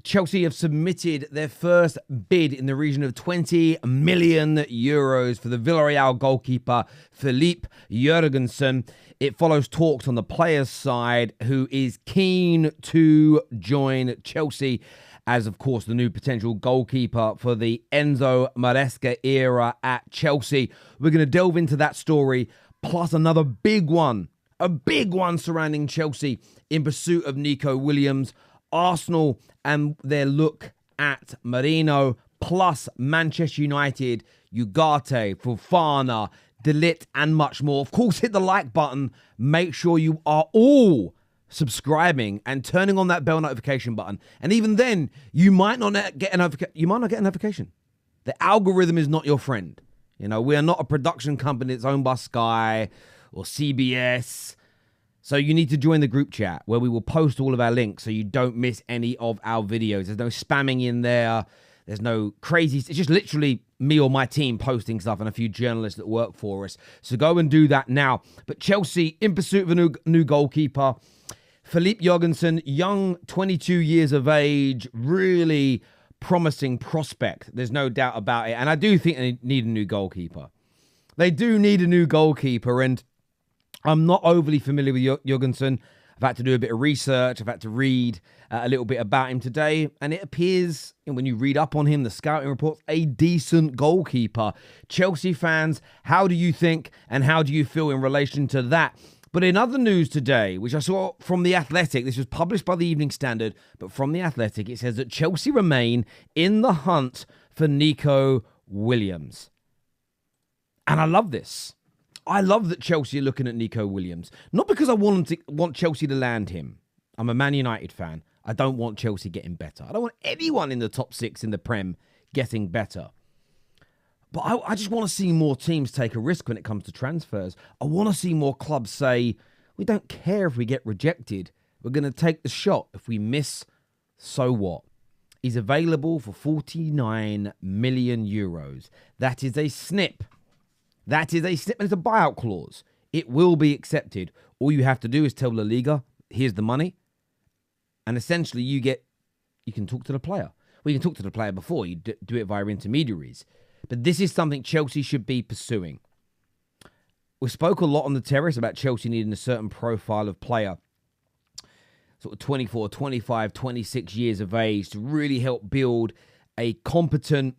Chelsea have submitted their first bid in the region of 20 million euros for the Villarreal goalkeeper Filip Jorgensen. It follows talks on the player's side, who is keen to join Chelsea as, of course, the new potential goalkeeper for the Enzo Maresca era at Chelsea. We're going to delve into that story, plus another big one, a big one surrounding Chelsea in pursuit of Nico Williams, Arsenal and their look at Merino, plus Manchester United, Ugarte, Fofana, De Ligt, and much more. Of course, hit the like button. Make sure you are all subscribing and turning on that bell notification button. And even then, you might not get a notification. The algorithm is not your friend. You know, we are not a production company that's owned by Sky or CBS. So you need to join the group chat where we will post all of our links so you don't miss any of our videos. There's no spamming in there. There's no crazy. It's just literally me or my team posting stuff and a few journalists that work for us. So go and do that now. But Chelsea in pursuit of a new goalkeeper. Filip Jorgensen, young, 22 years of age, really promising prospect. There's no doubt about it. And I do think they need a new goalkeeper. They do need a new goalkeeper, and I'm not overly familiar with Jörgensen. I've had to do a bit of research. I've had to read a little bit about him today. And it appears, when you read up on him, the scouting reports, a decent goalkeeper. Chelsea fans, how do you think and how do you feel in relation to that? But in other news today, which I saw from The Athletic, this was published by the Evening Standard, but from The Athletic, it says that Chelsea remain in the hunt for Nico Williams. And I love this. I love that Chelsea are looking at Nico Williams. Not because I want Chelsea to land him. I'm a Man United fan. I don't want Chelsea getting better. I don't want anyone in the top six in the Prem getting better. But I just want to see more teams take a risk when it comes to transfers. I want to see more clubs say, we don't care if we get rejected. We're going to take the shot. If we miss, so what? He's available for 49 million euros. That is a snip. That is a snip, and it's a buyout clause. It will be accepted. All you have to do is tell La Liga, here's the money. And essentially you can talk to the player. Well, you can talk to the player before. You do it via intermediaries. But this is something Chelsea should be pursuing. We spoke a lot on the Terrace about Chelsea needing a certain profile of player. Sort of 24, 25, 26 years of age to really help build a competent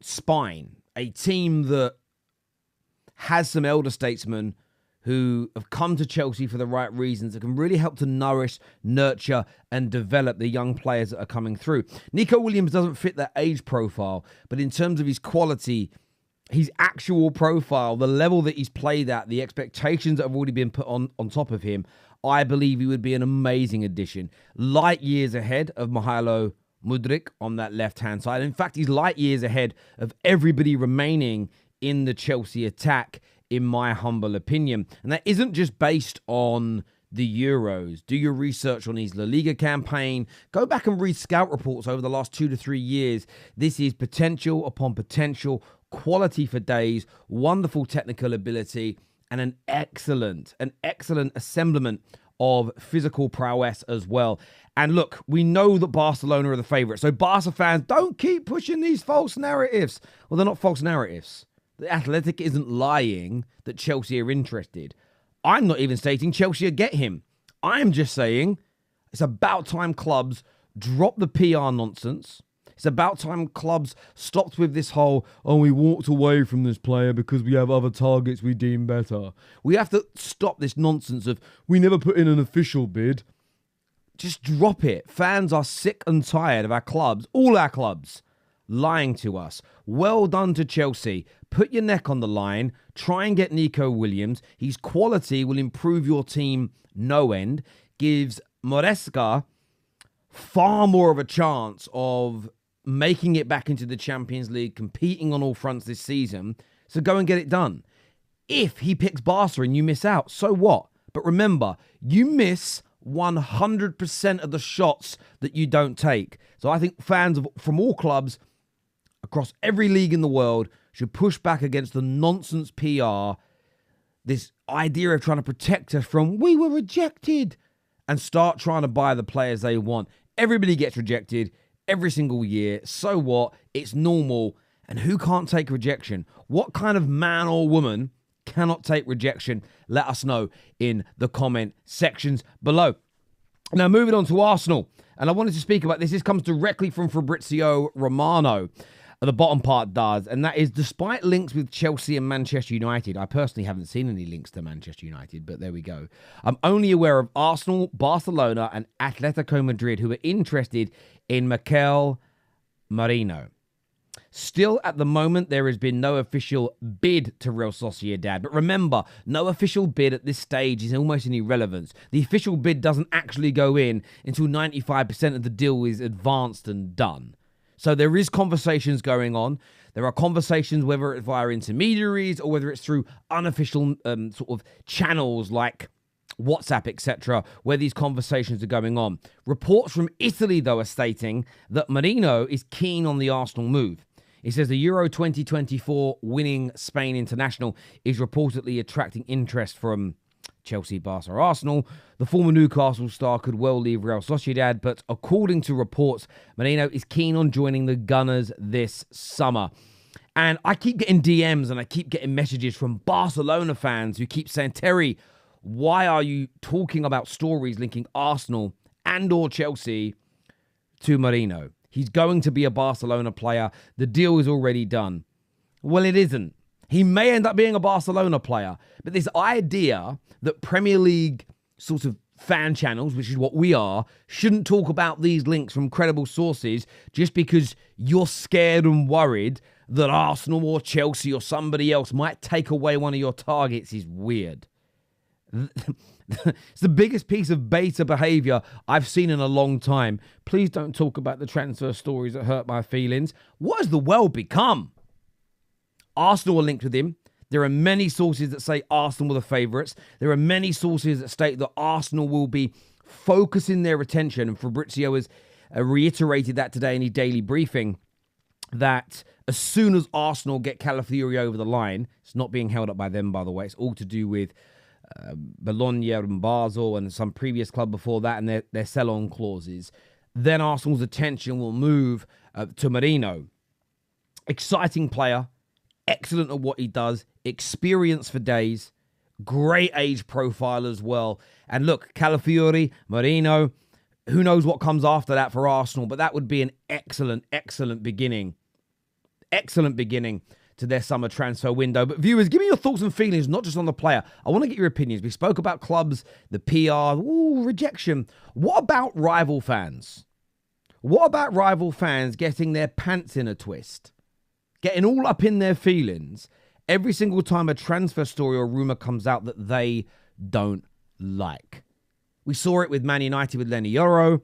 spine, a team that has some elder statesmen who have come to Chelsea for the right reasons, that can really help to nourish, nurture, and develop the young players that are coming through. Nico Williams doesn't fit that age profile, but in terms of his quality, his actual profile, the level that he's played at, the expectations that have already been put on top of him, I believe he would be an amazing addition. Light years ahead of Mykhailo Mudryk on that left-hand side. In fact, he's light years ahead of everybody remaining in the Chelsea attack, in my humble opinion. And that isn't just based on the Euros. Do your research on his La Liga campaign. Go back and read scout reports over the last 2 to 3 years. This is potential upon potential, quality for days, wonderful technical ability, and an excellent assemblement of physical prowess as well. And look, we know that Barcelona are the favourites. So Barca fans, don't keep pushing these false narratives. Well, they're not false narratives. The Athletic isn't lying that Chelsea are interested. I'm not even stating Chelsea will get him. I'm just saying it's about time clubs drop the PR nonsense. It's about time clubs stopped with this whole, oh, we walked away from this player because we have other targets we deem better. We have to stop this nonsense of, we never put in an official bid. Just drop it. Fans are sick and tired of our clubs, all our clubs, lying to us. Well done to Chelsea. Put your neck on the line. Try and get Nico Williams. His quality will improve your team no end. Gives Maresca far more of a chance of making it back into the Champions League, competing on all fronts this season. So go and get it done. If he picks Barca and you miss out, so what? But remember, you miss 100% of the shots that you don't take. So I think fans from all clubs across every league in the world should push back against the nonsense PR, this idea of trying to protect us from, we were rejected. and start trying to buy the players they want. Everybody gets rejected every single year. So what? It's normal. And who can't take rejection? What kind of man or woman cannot take rejection? Let us know in the comment sections below. Now, moving on to Arsenal. And I wanted to speak about this. This comes directly from Fabrizio Romano. The bottom part does. And that is, despite links with Chelsea and Manchester United, I personally haven't seen any links to Manchester United, but there we go. I'm only aware of Arsenal, Barcelona, and Atletico Madrid who are interested in Mikel Merino. Still, at the moment, there has been no official bid to Real Sociedad. But remember, no official bid at this stage is almost an irrelevance. The official bid doesn't actually go in until 95% of the deal is advanced and done. So there is conversations going on. There are conversations, whether it's via intermediaries or whether it's through unofficial sort of channels like WhatsApp, etc., where these conversations are going on. Reports from Italy, though, are stating that Merino is keen on the Arsenal move. He says the Euro 2024 winning Spain international is reportedly attracting interest from Chelsea, Barca, Arsenal. The former Newcastle star could well leave Real Sociedad, but according to reports, Merino is keen on joining the Gunners this summer. And I keep getting DMs and I keep getting messages from Barcelona fans who keep saying, Terry, why are you talking about stories linking Arsenal and or Chelsea to Merino? He's going to be a Barcelona player. The deal is already done. Well, it isn't. He may end up being a Barcelona player, but this idea that Premier League sort of fan channels, which is what we are, shouldn't talk about these links from credible sources just because you're scared and worried that Arsenal or Chelsea or somebody else might take away one of your targets is weird. It's the biggest piece of beta behaviour I've seen in a long time. Please don't talk about the transfer stories that hurt my feelings. What has the world become? Arsenal are linked with him. There are many sources that say Arsenal were the favourites. There are many sources that state that Arsenal will be focusing their attention, and Fabrizio has reiterated that today in his daily briefing, that as soon as Arsenal get Calafiori over the line, it's not being held up by them, by the way, it's all to do with Bologna and Basel and some previous club before that and their sell-on clauses, then Arsenal's attention will move to Merino. Exciting player, excellent at what he does, experience for days, great age profile as well. And look, Calafiori, Merino, who knows what comes after that for Arsenal, but that would be an excellent, excellent beginning. Excellent beginning to their summer transfer window. But viewers, give me your thoughts and feelings, not just on the player. I want to get your opinions. We spoke about clubs, the PR, rejection. What about rival fans? What about rival fans getting their pants in a twist? Getting all up in their feelings every single time a transfer story or rumour comes out that they don't like. We saw it with Man United with Lenny Yoro.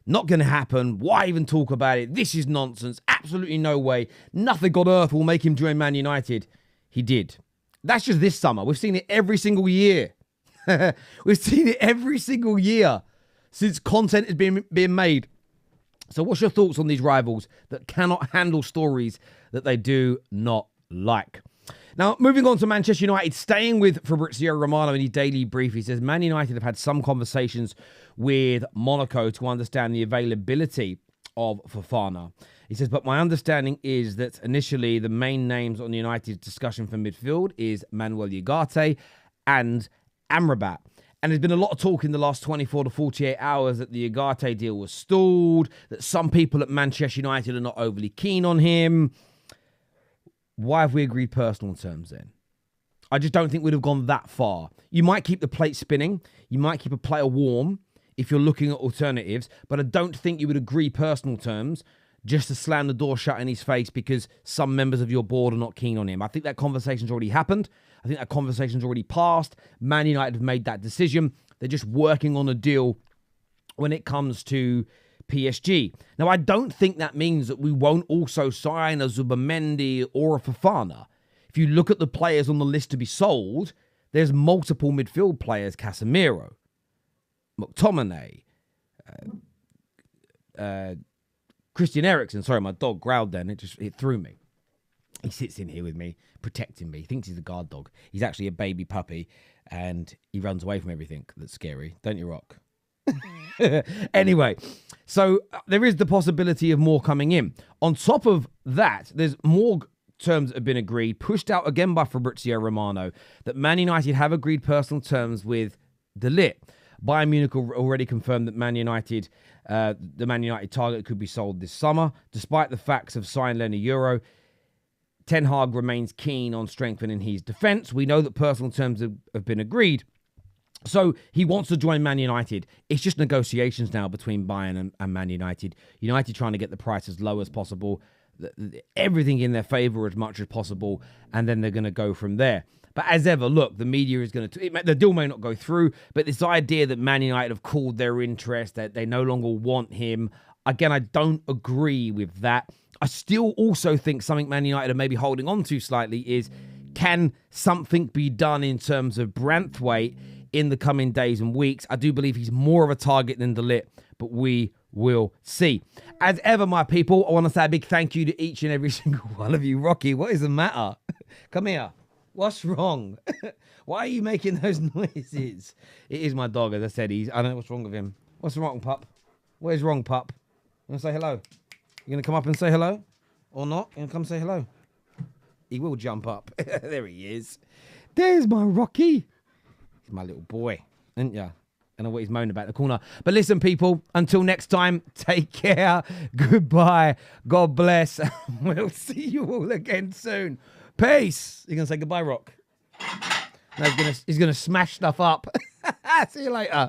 Not going to happen. Why even talk about it? This is nonsense. Absolutely no way. Nothing on earth will make him join Man United. He did. That's just this summer. We've seen it every single year. We've seen it every single year since content has been made. So what's your thoughts on these rivals that cannot handle stories that they do not like? Now, moving on to Manchester United, staying with Fabrizio Romano in his daily brief, he says Man United have had some conversations with Monaco to understand the availability of Fofana. He says, but my understanding is that initially the main names on United's discussion for midfield is Manuel Ugarte and Amrabat. And there's been a lot of talk in the last 24 to 48 hours that the Ugarte deal was stalled, that some people at Manchester United are not overly keen on him. Why have we agreed personal terms then? I just don't think we'd have gone that far. You might keep the plate spinning. You might keep a player warm if you're looking at alternatives. But I don't think you would agree personal terms just to slam the door shut in his face because some members of your board are not keen on him. I think that conversation's already happened. I think that conversation's already passed. Man United have made that decision. They're just working on a deal when it comes to PSG. Now, I don't think that means that we won't also sign a Zubimendi or a Fofana. If you look at the players on the list to be sold, there's multiple midfield players. Casemiro, McTominay, Christian Eriksen. Sorry, my dog growled then. It threw me. He sits in here with me, protecting me. He thinks he's a guard dog. He's actually a baby puppy, and he runs away from everything that's scary. Don't you, Rock? Anyway, so there is the possibility of more coming in. On top of that, there's more terms that have been agreed, pushed out again by Fabrizio Romano, that Man United have agreed personal terms with De Ligt. Bayern Munich already confirmed that the Man United target could be sold this summer. Despite the facts of signed Lenny Euro, Ten Hag remains keen on strengthening his defence. We know that personal terms have been agreed. So he wants to join Man United. It's just negotiations now between Bayern and Man United. United trying to get the price as low as possible, everything in their favour as much as possible, and then they're going to go from there. But as ever, look, the media is going to... The deal may not go through, but this idea that Man United have called their interest, that they no longer want him, again, I don't agree with that. I still also think something Man United are maybe holding on to slightly is, can something be done in terms of Branthwaite in the coming days and weeks? I do believe he's more of a target than De Ligt, but we will see. As ever, my people, I want to say a big thank you to each and every single one of you. Rocky, what is the matter? Come here. What's wrong? Why are you making those noises? It is my dog, as I said. I don't know what's wrong with him. What's wrong, pup? What is wrong, pup? You want to say hello? You going to come up and say hello? Or not? You going to come say hello? He will jump up. There he is. There's my Rocky. He's my little boy, isn't ya? I know what he's moaning about in the corner. But listen, people, until next time, take care. Goodbye. God bless. We'll see you all again soon. Peace. You're going to say goodbye, Rock? No, he's going to smash stuff up. See you later.